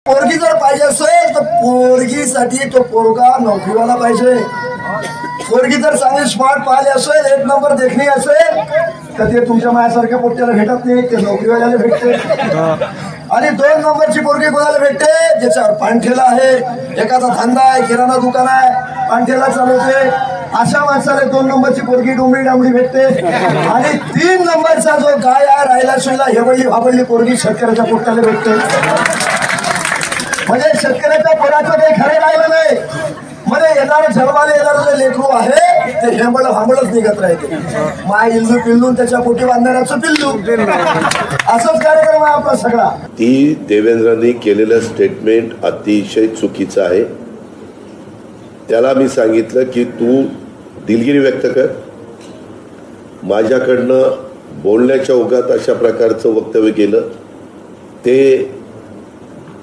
पोरगी जर पाहिजे असेल तर पोरगीसाठी तो पोरगा नोकरीवाला पाहिजे। पोरगी जर चांगली स्मार्ट पाहिली असेल, एक नंबर देखणी असेल तर ते तुमच्या माझ्यासारख्या पोट्याला भेटत नाही, ते नोकरीवाल्याला भेटते। आणि 2 नंबरची पोरगी कोणाला भेटते? ज्याच्यावर पाणठेला आहे, एखादा धंदा आहे, किराणा दुकान आहे, पाणठेला चालवते, अशा माणसाला 2 नंबरची पोरगी डोंबडी डांबडी भेटते। आणि 3 नंबरचा जो गाय आहे राहिला सोयला हेवळली भाबळली पोरगी शेतकऱ्याच्या पोट्याला भेटते। म्हणजे शेतकऱ्याच्या पोराचं काही खरं राहिलं नाही। म्हणजे येणारं जन्माला येणारं जे लेकरू आहे ते हेंबळ हांबळच निघत राहते। माय इल्लू पिल्लू त्याच्या पोटी बांधणाऱ्याचं पिल्लू, असंच कार्यक्रम आहे आपला सगळा। ती देवेंद्रांनी केलेलं स्टेटमेंट अतिशय चुकीचं आहे। त्याला मी सांगितलं की तू दिलगिरी व्यक्त कर, माझ्याकडनं बोलण्याच्या ओघात अशा प्रकारचं वक्तव्य केलं ते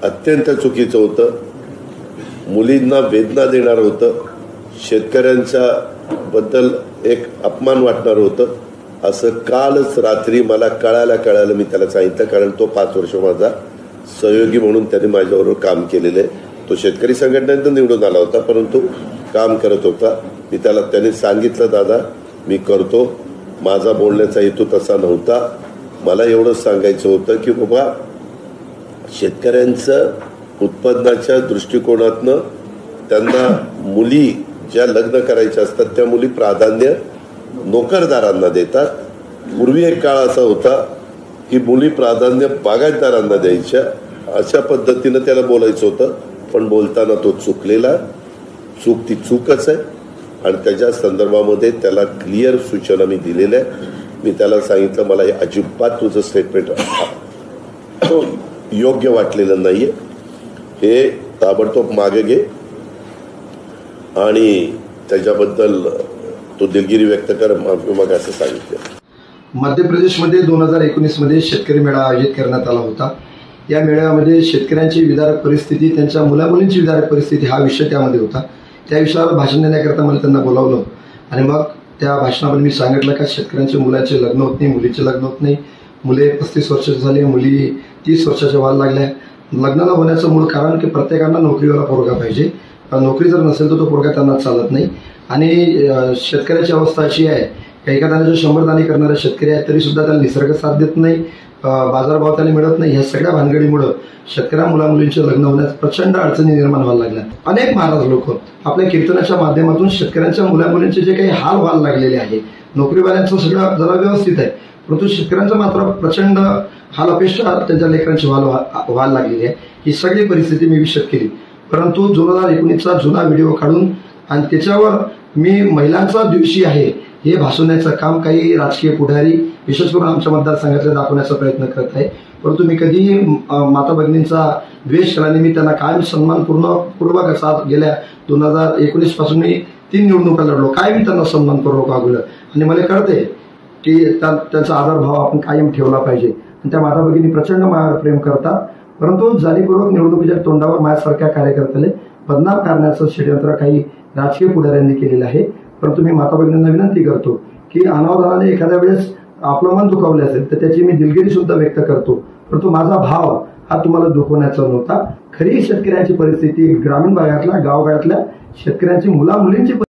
अत्यंत चुकीचं होतं, मुलींना वेदना देणार होतं, शेतकऱ्यांच्या बद्दल एक अपमान वाटणार होतं। असं कालच रात्री मला कळायला मी त्याला सांगितलं, कारण तो 5 वर्ष माझा सहयोगी म्हणून त्याने माझ्याबरोबर काम केलेलं आहे। तो शेतकरी संघटनेतून निवडून आला होता, परंतु काम करत होता। मी त्याने सांगितलं, दादा मी करतो, माझा बोलण्याचा हेतू तसा नव्हता, मला एवढंच सांगायचं होतं की बाबा शेतकऱ्यांचं उत्पन्नाच्या दृष्टिकोनातनं त्यांना मुली ज्या लग्न करायच्या असतात त्या मुली प्राधान्य नोकरदारांना देतात। पूर्वी एक काळ असा होता की मुली प्राधान्य बागायतदारांना द्यायच्या, अशा पद्धतीनं त्याला बोलायचं होतं। पण बोलताना तो चुकलेला, चूक ती चूकच आहे आणि त्याच्या संदर्भामध्ये त्याला क्लिअर सूचना मी दिलेल्या आहे। मी त्याला सांगितलं मला हे अजिबात तुझं स्टेटमेंट योग्य वाटलेलं नाहीये, हे ताबडतोब मागे घे आणि त्याच्याबद्दल तो दिलगिरी व्यक्त कर, मग असं सांगितलं। मध्य प्रदेशमध्ये 2019 मध्ये शेतकरी मेळा आयोजित करण्यात आला होता। या मेळाव्यामध्ये शेतकऱ्यांची विदारक परिस्थिती, त्यांच्या मुलामुलींची विदारक परिस्थिती हा विषय त्यामध्ये होता। त्या विषयावर भाषण देण्याकरता मला त्यांना बोलावलं आणि मग त्या भाषणामध्ये मी सांगितलं का शेतकऱ्यांच्या मुलाचे लग्न होत नाही, मुलीचे लग्न होत नाही, मुले 35 वर्षाचे झाले, मुली 30 वर्षाच्या व्हायला लागल्या। लग्नाला होण्याचं मूळ कारण की प्रत्येकांना नोकरीवाला पोरगा पाहिजे, नोकरी जर नसेल तर तो पोरगा त्यांना चालत नाही। आणि शेतकऱ्याची अवस्था अशी आहे की एखाद्याने जो 100 दाणे करणारे शेतकरी आहे तरी सुद्धा त्याला निसर्ग साथ देत नाही, बाजारभाव त्याला मिळत नाही। ह्या सगळ्या भानगडीमुळे शेतकऱ्या मुलामुलींचे लग्न होण्यास प्रचंड अडचणी निर्माण व्हायला लागल्या। अनेक महाराज लोक आपल्या कीर्तनाच्या माध्यमातून शेतकऱ्यांच्या मुलामुलींचे जे काही हाल व्हायला लागलेले आहे, नोकरीवाल्यांचं सगळं जरा व्यवस्थित आहे, परंतु शेतकऱ्यांचं मात्र प्रचंड हाल अपेक्षा त्यांच्या लेकरांची व्हायला लागलेली आहे। ही सगळी परिस्थिती मी विशद केली, परंतु 2019चा जुना व्हिडिओ काढून आणि त्याच्यावर मी महिलांचा दिवशी आहे हे भासवण्याचं काम काही राजकीय पुढारी विशेष करून आमच्या मतदारसंघातले दाखवण्याचा प्रयत्न करत आहे। परंतु मी कधीही माता भगिनींचा द्वेष केला नाही, मी त्यांना कायम सन्मानपूर्वक असा गेल्या 2019 पासून मी 3 निवडणुका लढलो, कायम त्यांना सन्मानपूर्वक वागवलं आणि मला कळते की त्यांचा आदरभाव आपण कायम ठेवला पाहिजे। आणि त्या माता भगिनी प्रचंड माझ्यावर प्रेम करतात, परंतु जाणीवपूर्वक निवडणुकीच्या तोंडावर माझ्यासारख्या कार्यकर्त्याला बदनाम करण्याचं षडयंत्र काही राजकीय पुढाऱ्यांनी केलेलं आहे। परंतु मी माता भगिनींना विनंती करतो की अनावधानाने एखाद्या वेळेस आपलं मन दुखावले असेल तर त्याची मी दिलगिरी सुद्धा व्यक्त करतो, परंतु माझा भाव हा तुम्हाला दुखवण्याचा नव्हता। खरी शेतकऱ्यांची परिस्थिती, ग्रामीण भागातल्या गावगाड्यातल्या शेतकऱ्यांची मुलामुलींची